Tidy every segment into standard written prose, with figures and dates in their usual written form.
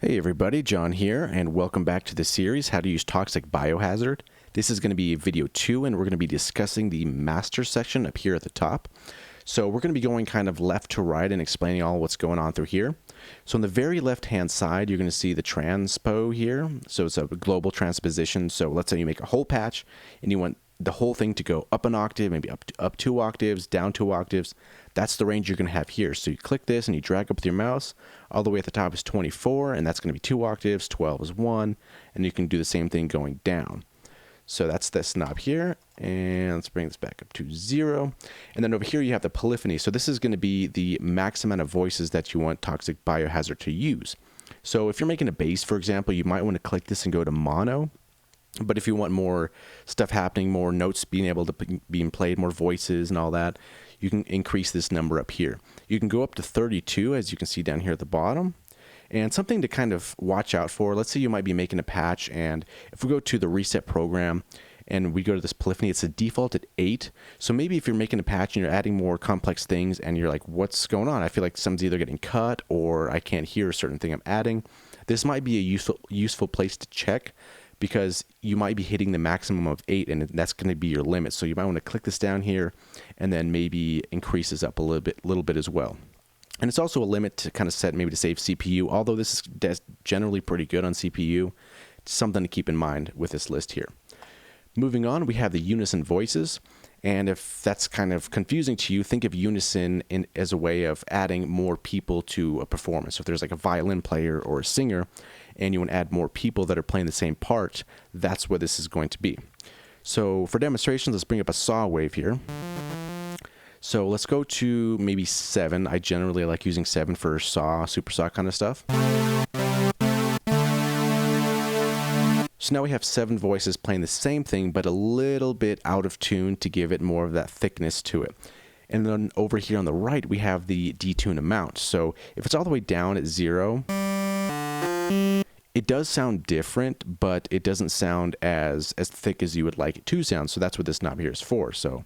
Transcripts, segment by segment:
Hey everybody, John here, and welcome back to the series, How to Use Toxic Biohazard. This is going to be video 2, and we're going to be discussing the master section up here at the top. So we're going to be going kind of left to right and explaining all what's going on through here. So on the very left-hand side, you're going to see the transpo here. So it's a global transposition. So let's say you make a whole patch, and you want the whole thing to go up an octave, maybe up 2 octaves, down 2 octaves. That's the range you're going to have here. So you click this and you drag up with your mouse. All the way at the top is 24, and that's going to be 2 octaves. 12 is 1, and you can do the same thing going down. So that's this knob here, and let's bring this back up to 0. And then over here you have the Polyphony. So this is going to be the max amount of voices that you want Toxic Biohazard to use. So if you're making a bass, for example, you might want to click this and go to mono. But if you want more stuff happening, more notes being able to be played, more voices and all that, you can increase this number up here. You can go up to 32, as you can see down here at the bottom. And something to kind of watch out for, let's say you might be making a patch, and if we go to the reset program and we go to this Polyphony, it's a default at 8. So maybe if you're making a patch and you're adding more complex things and you're like, what's going on? I feel like something's either getting cut or I can't hear a certain thing I'm adding. This might be a useful place to check, because you might be hitting the maximum of 8, and that's going to be your limit. So you might want to click this down here and then maybe increase this up a little bit as well. And it's also a limit to kind of set, maybe to save CPU, although this is generally pretty good on CPU. It's something to keep in mind with this list here. Moving on, we have the unison voices. And if that's kind of confusing to you, think of unison as a way of adding more people to a performance. So if there's like a violin player or a singer, and you want to add more people that are playing the same part, that's what this is going to be. So for demonstrations, let's bring up a saw wave here. So let's go to maybe 7. I generally like using 7 for saw, super saw kind of stuff. So now we have 7 voices playing the same thing, but a little bit out of tune to give it more of that thickness to it. And then over here on the right, we have the detune amount. So if it's all the way down at 0, it does sound different, but it doesn't sound as thick as you would like it to sound. So that's what this knob here is for. So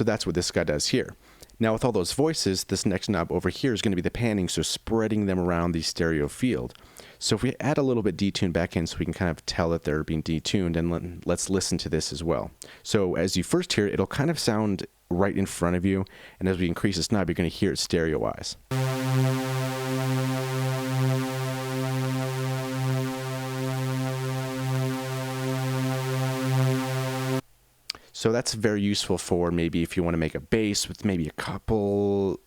that's what this guy does here. Now with all those voices, this next knob over here is going to be the panning, so spreading them around the stereo field. So if we add a little bit detune back in so we can kind of tell that they're being detuned, and let's listen to this as well. So as you first hear it, it'll kind of sound right in front of you, and as we increase this knob, you're going to hear it stereo-wise. So that's very useful for maybe if you want to make a bass with maybe a couple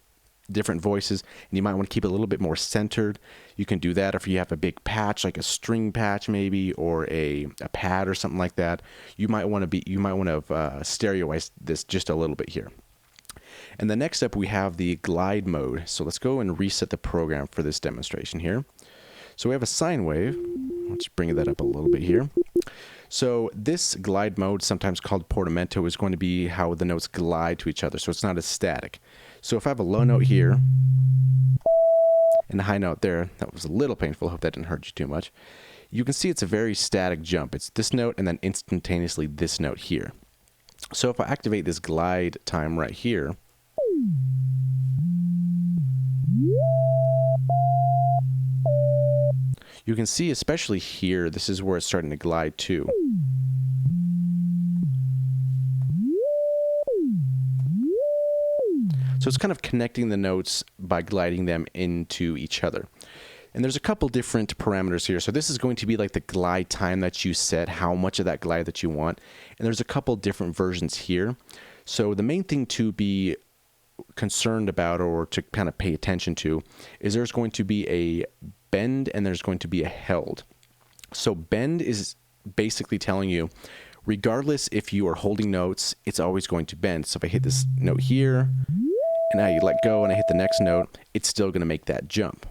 different voices, and you might want to keep it a little bit more centered. You can do that. If you have a big patch, like a string patch maybe, or a pad or something like that, you might want to stereoize this just a little bit here. And the next up, we have the glide mode. So let's go and reset the program for this demonstration here. So we have a sine wave. Let's bring that up a little bit here. So this glide mode, sometimes called portamento, is going to be how the notes glide to each other, so it's not as static. So if I have a low note here and a high note there, that was a little painful, hope that didn't hurt you too much. You can see it's a very static jump. It's this note and then instantaneously this note here. So if I activate this glide time right here, you can see, especially here, this is where it's starting to glide too. So it's kind of connecting the notes by gliding them into each other. And there's a couple different parameters here. So this is going to be like the glide time that you set, how much of that glide that you want. And there's a couple different versions here. So the main thing to be concerned about, or to kind of pay attention to, is there's going to be a bend and there's going to be a held. So bend is basically telling you, regardless if you are holding notes, it's always going to bend. So if I hit this note here, and I let go and I hit the next note, it's still going to make that jump.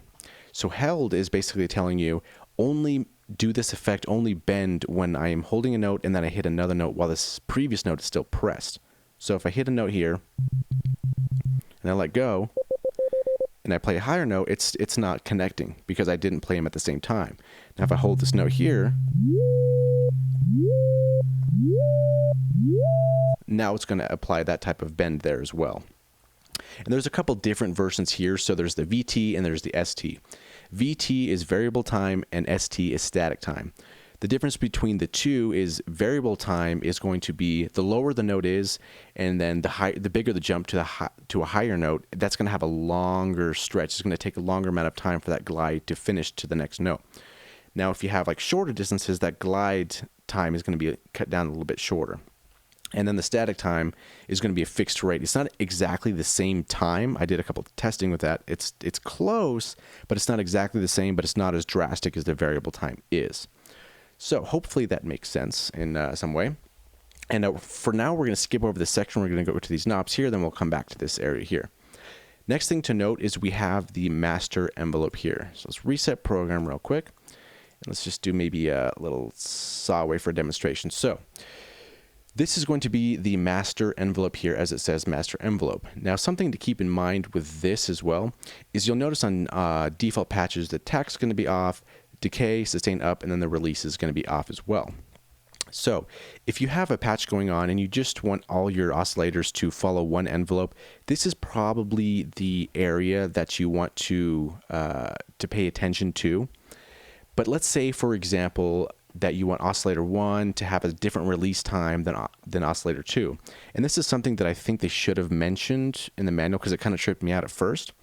So held is basically telling you, only do this effect, only bend when I am holding a note and then I hit another note while this previous note is still pressed. So if I hit a note here, and I let go, and I play a higher note, it's not connecting because I didn't play them at the same time. Now if I hold this note here, now it's going to apply that type of bend there as well. And there's a couple different versions here. So there's the VT and there's the ST. VT is variable time and ST is static time. The difference between the two is variable time is going to be the lower the note is, and then the bigger the jump to a higher note, that's going to have a longer stretch. It's going to take a longer amount of time for that glide to finish to the next note. Now, if you have like shorter distances, that glide time is going to be cut down a little bit shorter. And then the static time is going to be a fixed rate. It's not exactly the same time. I did a couple of testing with that. It's close, but it's not exactly the same, but it's not as drastic as the variable time is. So hopefully that makes sense in some way. And for now, we're going to skip over this section. We're going to go to these knobs here, then we'll come back to this area here. Next thing to note is we have the master envelope here. So let's reset program real quick. And let's just do maybe a little saw wave for a demonstration. So this is going to be the master envelope here, as it says master envelope. Now, something to keep in mind with this as well is you'll notice on default patches, the attack is going to be off, decay, sustain up, and then the release is going to be off as well. So if you have a patch going on and you just want all your oscillators to follow one envelope, this is probably the area that you want to pay attention to. But let's say, for example, that you want oscillator 1 to have a different release time than oscillator 2. And this is something that I think they should have mentioned in the manual because it kind of tripped me out at first.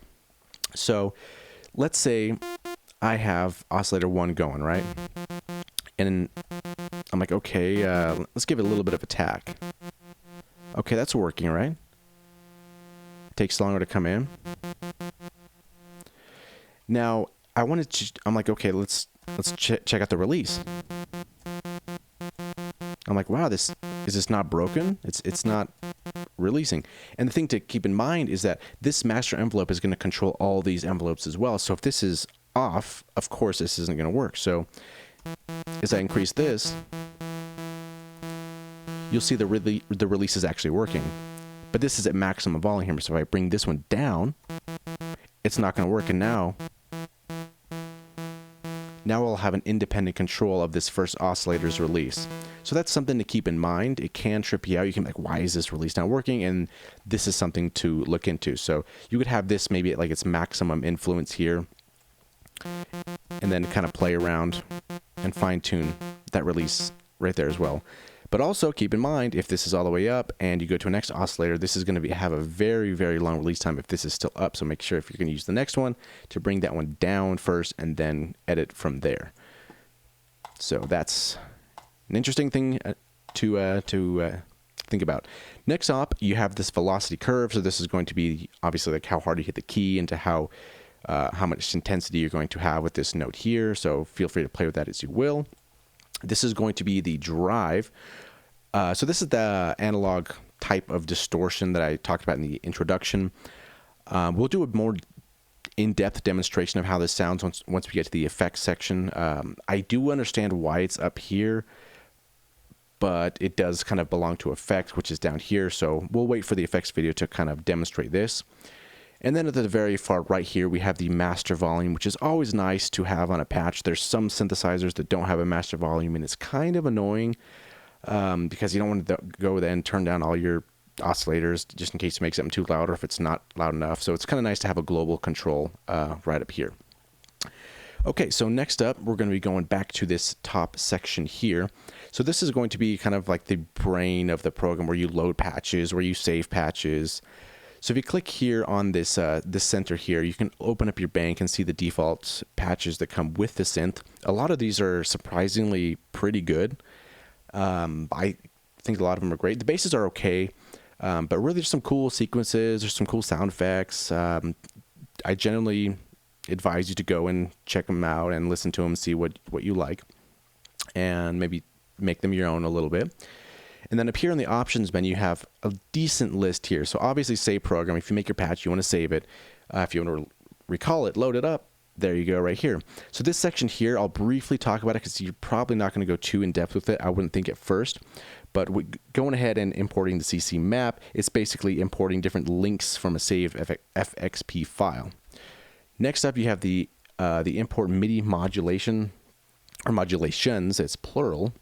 So let's say I have oscillator 1 going, right? And I'm like, okay, let's give it a little bit of attack. Okay, that's working, right? It takes longer to come in. Now, I'm like, okay, let's check out the release. I'm like, wow, is this not broken? It's not releasing. And the thing to keep in mind is that this master envelope is going to control all these envelopes as well. So if this is off, of course this isn't going to work. So as I increase this, you'll see the release is actually working. But this is at maximum volume here. So if I bring this one down, it's not going to work. And now I'll have an independent control of this first oscillator's release. So that's something to keep in mind. It can trip you out. You can be like, why is this release not working? And this is something to look into. So you could have this maybe at like its maximum influence here, and then kind of play around and fine tune that release right there as well. But also keep in mind, if this is all the way up and you go to a next oscillator, this is going to have a very, very long release time if this is still up. So make sure if you're going to use the next one to bring that one down first and then edit from there. So that's an interesting thing to think about. Next up, you have this velocity curve. So this is going to be obviously like how hard you hit the key into how much intensity you're going to have with this note here. So feel free to play with that as you will. This is going to be the drive. So this is the analog type of distortion that I talked about in the introduction. We'll do a more in-depth demonstration of how this sounds once we get to the effects section. I do understand why it's up here, but it does kind of belong to effects, which is down here. So we'll wait for the effects video to kind of demonstrate this. And then at the very far right here, we have the master volume, which is always nice to have on a patch. There's some synthesizers that don't have a master volume, and it's kind of annoying because you don't want to go there and turn down all your oscillators just in case you make something too loud or if it's not loud enough. So it's kind of nice to have a global control right up here. Okay, so next up, we're going to be going back to this top section here. So this is going to be kind of like the brain of the program where you load patches, where you save patches. So if you click here on this this center here, you can open up your bank and see the default patches that come with the synth. A lot of these are surprisingly pretty good. I think a lot of them are great. The basses are okay, but really there's some cool sequences, there's some cool sound effects. I generally advise you to go and check them out and listen to them, see what you like, and maybe make them your own a little bit. And then up here in the options menu, you have a decent list here. So obviously save program. If you make your patch, you want to save it. If you want to recall it, load it up. There you go right here. So this section here, I'll briefly talk about it because you're probably not going to go too in depth with it. I wouldn't think at first. But going ahead and importing the CC map, it's basically importing different links from a saved FXP file. Next up, you have the import MIDI modulation, or modulations, it's plural.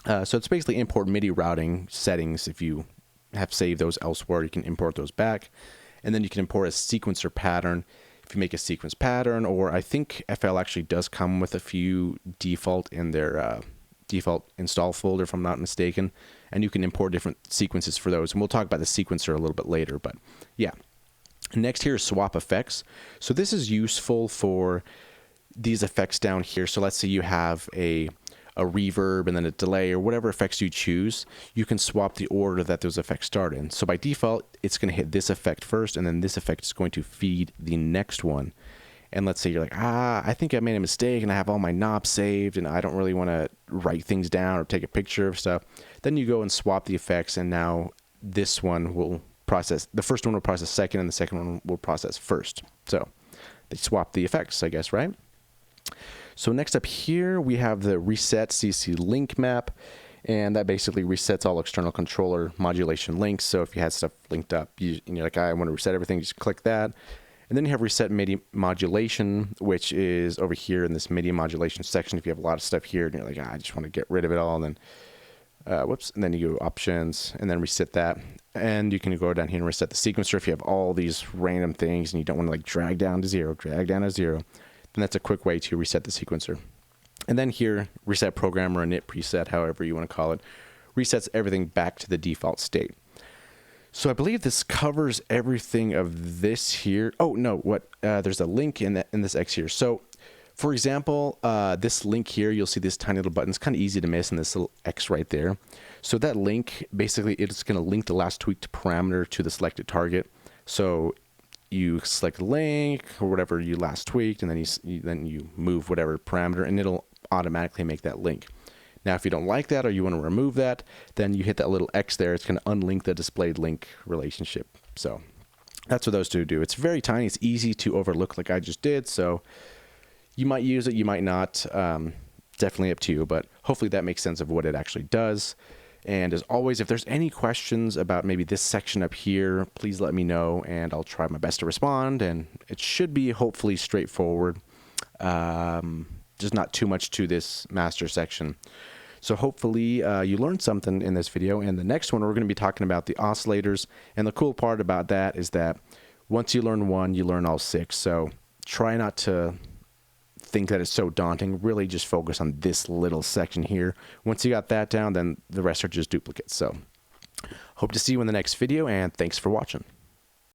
So it's basically import MIDI routing settings if you have saved those elsewhere, you can import those back. And then you can import a sequencer pattern if you make a sequence pattern, or I think FL actually does come with a few default in their default install folder, if I'm not mistaken, and you can import different sequences for those. And we'll talk about the sequencer a little bit later, but yeah. Next here is swap effects. So this is useful for these effects down here. So let's say you have a reverb and then a delay or whatever effects you choose, you can swap the order that those effects start in. So by default, it's going to hit this effect first, and then this effect is going to feed the next one. And let's say you're like, I think I made a mistake and I have all my knobs saved and I don't really want to write things down or take a picture of stuff. Then you go and swap the effects, and now this one will process, the first one will process second and the second one will process first. So they swap the effects, I guess, right? So next up here, we have the reset CC link map, and that basically resets all external controller modulation links. So if you had stuff linked up, you're like, I want to reset everything, just click that. And then you have reset MIDI modulation, which is over here in this MIDI modulation section. If you have a lot of stuff here and you're like, I just want to get rid of it all, and then whoops, and then you go options and then reset that. And you can go down here and reset the sequencer if you have all these random things and you don't want to like drag down to zero. And that's a quick way to reset the sequencer. And then here, reset program or a knit preset, however you want to call it, resets everything back to the default state. So I believe this covers everything of this here. Oh no, there's a link in this X here. So for example, this link here, you'll see this tiny little button. It's kind of easy to miss in this little X right there. So that link, basically it's going to link the last tweaked parameter to the selected target. So you select the link or whatever you last tweaked, and then you move whatever parameter, and it'll automatically make that link. Now, if you don't like that or you want to remove that, then you hit that little X there. It's going to unlink the displayed link relationship. So that's what those two do. It's very tiny. It's easy to overlook, like I just did. So you might use it, you might not. Definitely up to you. But hopefully that makes sense of what it actually does. And as always, if there's any questions about maybe this section up here, please let me know, and I'll try my best to respond. And it should be hopefully straightforward. Just not too much to this master section. So hopefully you learned something in this video. And the next one, we're going to be talking about the oscillators. And the cool part about that is that once you learn one, you learn all six. So try not to think that it's so daunting. Really just focus on this little section here. Once you got that down, then the rest are just duplicates. So hope to see you in the next video, and thanks for watching.